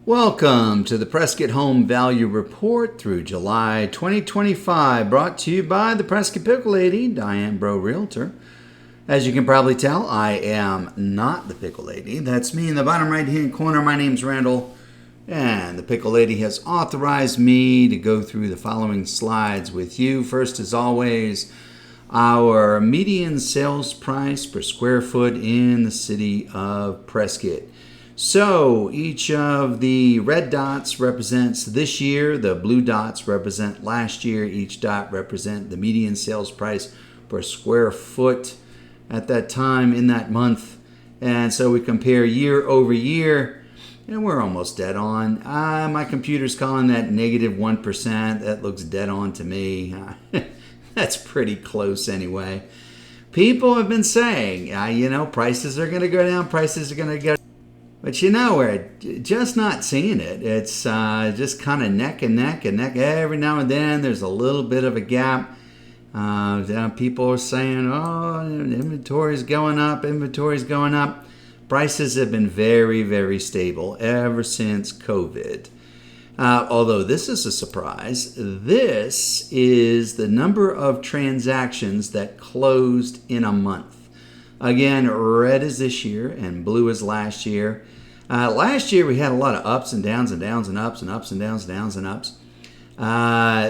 Welcome to the Prescott Home Value Report through July 2025, brought to you by the Prescott Pickle Lady, Diane Bro Realtor. As you can probably tell, I am not the Pickle Lady. That's me in the bottom right-hand corner. My name's Randall, and the Pickle Lady has authorized me to go through the following slides with you. First, as always, our median sales price per square foot in the city of Prescott. So each of the red dots represents this year, the blue dots represent last year, each dot represent the median sales price per square foot at that time in that month. And so we compare year over year, and we're almost dead on. My computer's calling that negative 1%. That looks dead on to me. That's pretty close anyway. People have been saying, prices are going to go down, prices are going to go. But we're just not seeing it. It's just kind of neck and neck and neck. Every now and then there's a little bit of a gap. People are saying, inventory's going up, inventory's going up. Prices have been very, very stable ever since COVID. Although this is a surprise, this is the number of transactions that closed in a month. Again, red is this year and blue is last year. Last year we had a lot of ups and downs and downs and ups and ups and downs and downs and ups.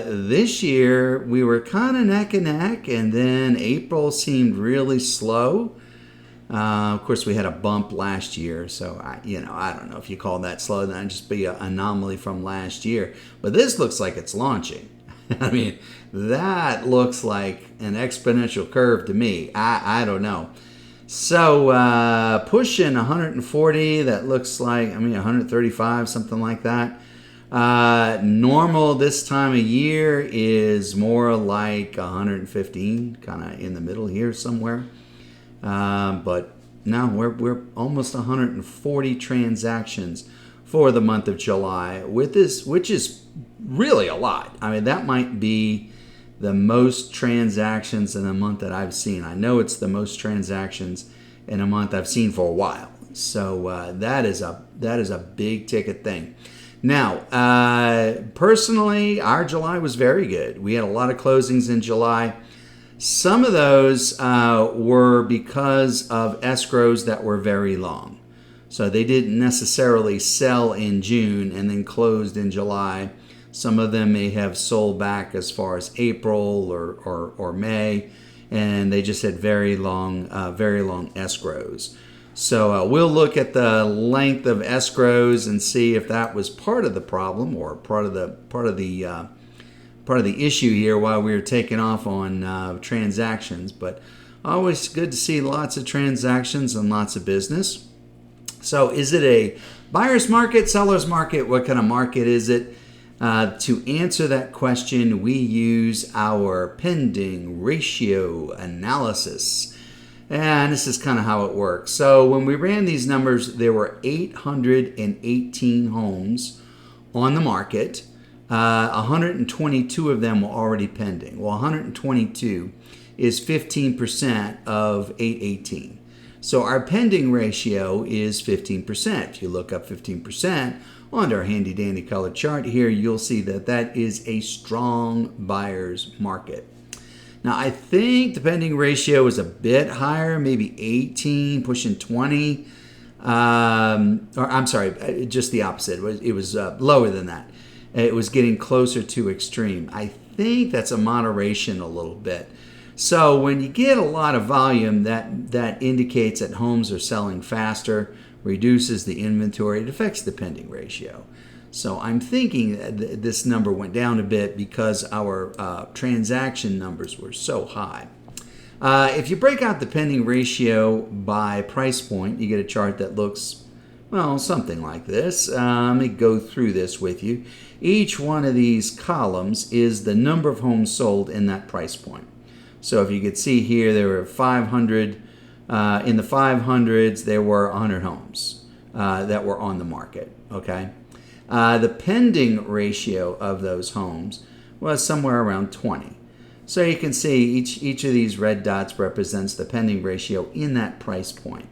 This year we were kind of neck and neck, and then April seemed really slow. Of course, we had a bump last year, so I don't know if you call that slow. That'd just be an anomaly from last year. But this looks like it's launching. I mean, that looks like an exponential curve to me. I don't know. So pushing 140, that looks like, 135, something like that. Normal this time of year is more like 115, kind of in the middle here somewhere. But now we're almost 140 transactions for the month of July with this, which is really a lot. I mean, that might be the most transactions in a month that I've seen. I know it's the most transactions in a month I've seen for a while. So that is a big ticket thing. Now, personally, our July was very good. We had a lot of closings in July. Some of those were because of escrows that were very long. So they didn't necessarily sell in June and then closed in July. Some of them may have sold back as far as April or May, and they just had very long escrows. So we'll look at the length of escrows and see if that was part of the problem or part of the issue here while we were taking off on transactions. But always good to see lots of transactions and lots of business. So is it a buyer's market, seller's market? What kind of market is it? To answer that question, we use our pending ratio analysis. And this is kind of how it works. So when we ran these numbers, there were 818 homes on the market. 122 of them were already pending. Well, 122 is 15% of 818. So our pending ratio is 15%. If you look up 15% on our handy dandy colored chart here, you'll see that that is a strong buyer's market. Now, I think the pending ratio is a bit higher, maybe 18, pushing 20. Or I'm sorry, just the opposite. It was lower than that. It was getting closer to extreme. I think that's a moderation a little bit. So when you get a lot of volume, that indicates that homes are selling faster, reduces the inventory. It affects the pending ratio. So I'm thinking that this number went down a bit because our transaction numbers were so high. If you break out the pending ratio by price point, you get a chart that looks, well, something like this. Let me go through this with you. Each one of these columns is the number of homes sold in that price point. So if you could see here, there were 500. In the 500s, there were 100 homes that were on the market. Okay. The pending ratio of those homes was somewhere around 20. So you can see each of these red dots represents the pending ratio in that price point.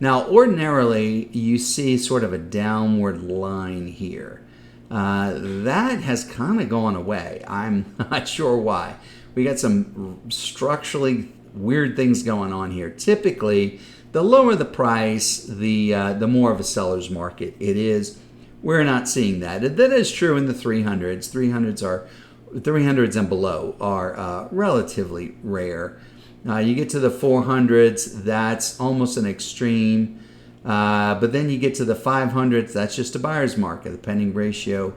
Now, ordinarily, you see sort of a downward line here. That has kind of gone away. I'm not sure why. We got some structurally weird things going on here. Typically, the lower the price, the more of a seller's market it is. We're not seeing that. That is true in the 300s. 300s and below are relatively rare. You get to the 400s, that's almost an extreme. But then you get to the 500s, that's just a buyer's market. The pending ratio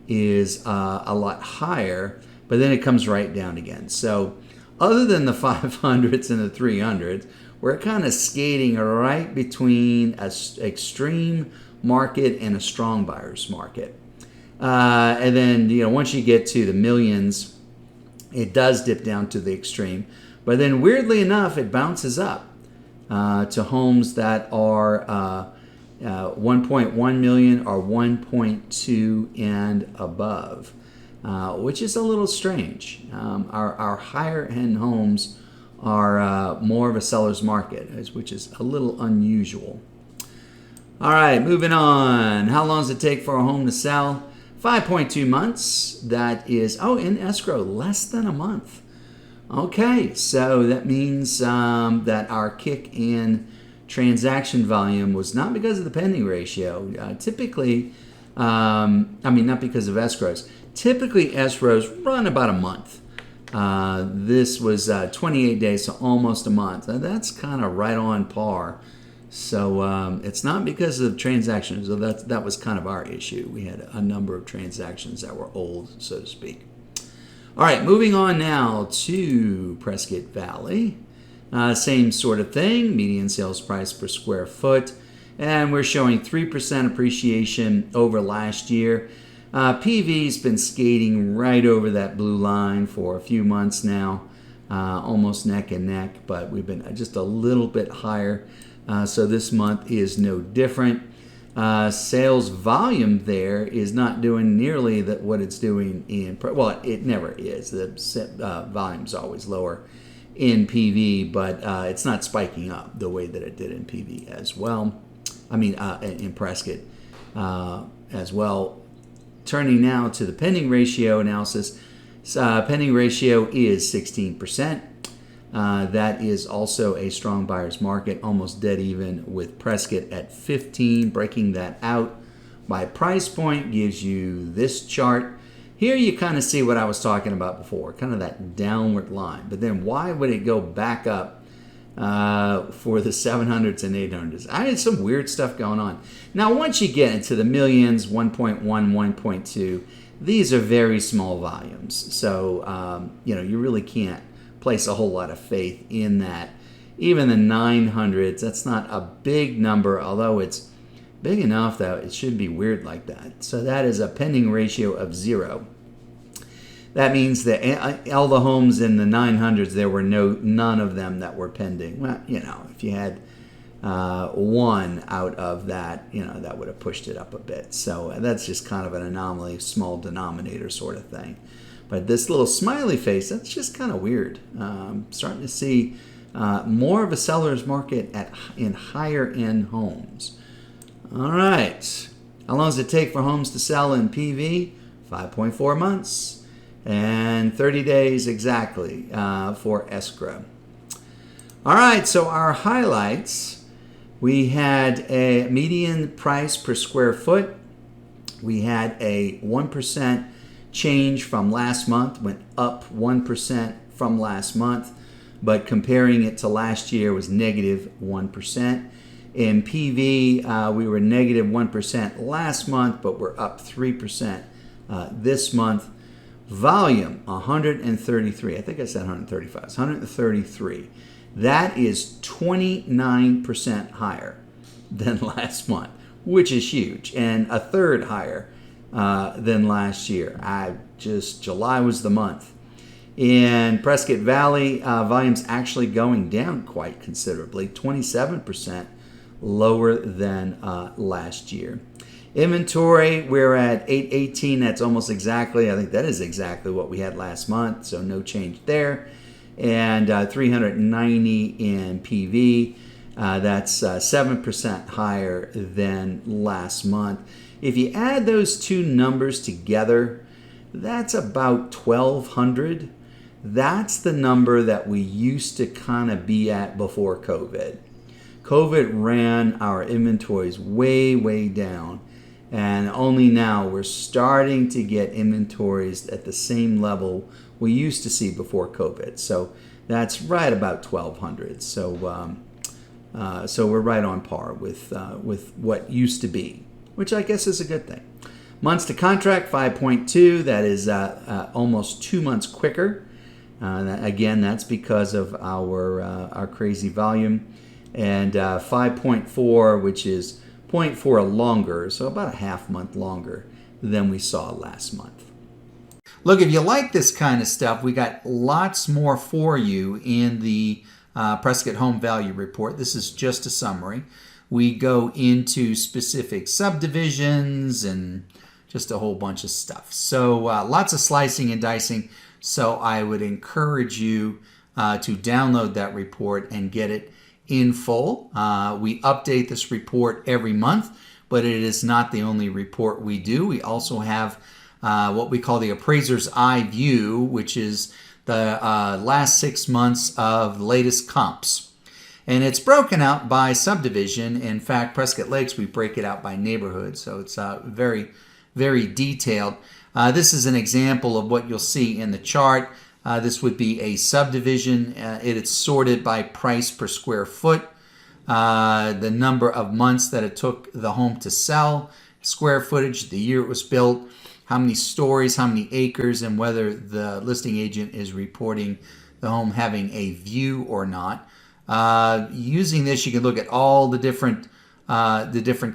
is a lot higher, but then it comes right down again. So other than the 500s and the 300s, we're kind of skating right between an extreme market and a strong buyer's market. And then, once you get to the millions, it does dip down to the extreme. But then, weirdly enough, it bounces up to homes that are 1.1 million or 1.2 and above, which is a little strange. Our higher end homes are more of a seller's market, which is a little unusual. All right, moving on. How long does it take for a home to sell? 5.2 months. That is, in escrow, less than a month. Okay, so that means that our kick in transaction volume was not because of the pending ratio. Typically, not because of escrows. Typically, escrows run about a month. This was 28 days, so almost a month. That's kind of right on par. So it's not because of transactions. So that was kind of our issue. We had a number of transactions that were old, so to speak. All right, moving on now to Prescott Valley. Same sort of thing, median sales price per square foot. And we're showing 3% appreciation over last year. PV's been skating right over that blue line for a few months now, almost neck and neck, but we've been just a little bit higher. So this month is no different. Sales volume there is not doing nearly what it's doing it never is. The volume's always lower in PV, but it's not spiking up the way that it did in PV as well. In Prescott as well. Turning now to the pending ratio analysis. Pending ratio is 16%. That is also a strong buyer's market, almost dead even with Prescott at 15. Breaking that out by price point gives you this chart. Here you kind of see what I was talking about before, kind of that downward line. But then why would it go back up for the 700s and 800s? I had some weird stuff going on. Now, once you get into the millions, 1.1, 1.2, these are very small volumes. So, you really can't place a whole lot of faith in that. Even the 900s, that's not a big number, although it's big enough that it should be weird like that. So that is a pending ratio of 0. That means that all the homes in the 900s, there were none of them that were pending. Well, if you had one out of that, that would have pushed it up a bit. So that's just kind of an anomaly, small denominator sort of thing. But this little smiley face, that's just kind of weird. Starting to see more of a seller's market in higher end homes. All right. How long does it take for homes to sell in PV? 5.4 months and 30 days exactly for escrow. All right, so our highlights. We had a median price per square foot. We had a 1% change from last month, went up 1% from last month, but comparing it to last year was negative 1%. In PV, we were negative 1% last month, but we're up 3% this month. Volume, 133. I think I said 135. It's 133. That is 29% higher than last month, which is huge, and a third higher than last year. July was the month. In Prescott Valley, volume's actually going down quite considerably, 27% lower than last year. Inventory, we're at 818. That's almost exactly, I think that is exactly what we had last month, so no change there. And 390 in PV. That's 7% higher than last month. If you add those two numbers together, that's about 1,200. That's the number that we used to kind of be at before COVID. COVID ran our inventories way, way down. And only now we're starting to get inventories at the same level we used to see before COVID. So that's right about 1,200. So we're right on par with what used to be, which I guess is a good thing. Months to contract, 5.2. That is almost 2 months quicker. Again, that's because of our crazy volume. And 5.4, which is 0.4 longer, so about a half month longer than we saw last month. Look, if you like this kind of stuff, we got lots more for you in the Prescott Home Value Report. This is just a summary. We go into specific subdivisions and just a whole bunch of stuff. So lots of slicing and dicing. So I would encourage you to download that report and get it in full. We update this report every month, but it is not the only report we do. We also have what we call the Appraiser's Eye View, which is the last 6 months of the latest comps. And it's broken out by subdivision. In fact, Prescott Lakes, we break it out by neighborhood. So it's very, very detailed. This is an example of what you'll see in the chart. This would be a subdivision. It is sorted by price per square foot, the number of months that it took the home to sell, square footage, the year it was built, how many stories, how many acres, and whether the listing agent is reporting the home having a view or not. Using this, you can look at all the different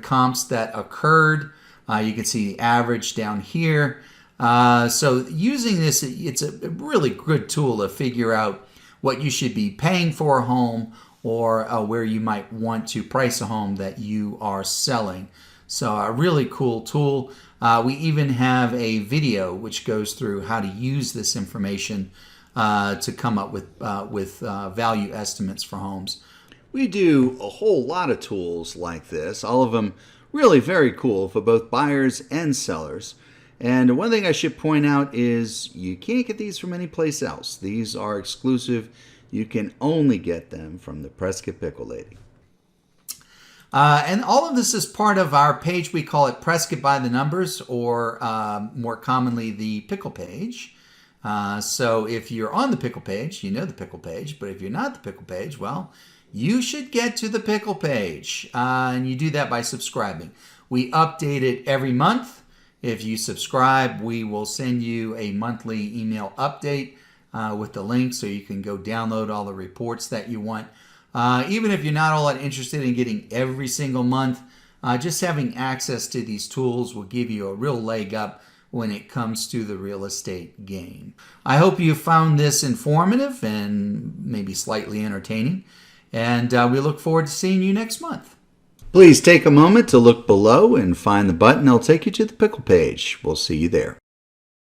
comps that occurred. You can see the average down here. So using this, it's a really good tool to figure out what you should be paying for a home or where you might want to price a home that you are selling. So a really cool tool. We even have a video which goes through how to use this information to come up with value estimates for homes. We do a whole lot of tools like this, all of them really very cool for both buyers and sellers. And one thing I should point out is you can't get these from any place else. These are exclusive. You can only get them from the Prescott Pickle Lady. And all of this is part of our page. We call it Prescott by the Numbers, or more commonly the Pickle page. So if you're on the Pickle page, you know the Pickle page. But if you're not the Pickle page, well, you should get to the Pickle page. And you do that by subscribing. We update it every month. If you subscribe, we will send you a monthly email update with the link so you can go download all the reports that you want. Even if you're not all that interested in getting every single month, just having access to these tools will give you a real leg up when it comes to the real estate game. I hope you found this informative and maybe slightly entertaining. And we look forward to seeing you next month. Please take a moment to look below and find the button that'll take you to the Pickle page. We'll see you there.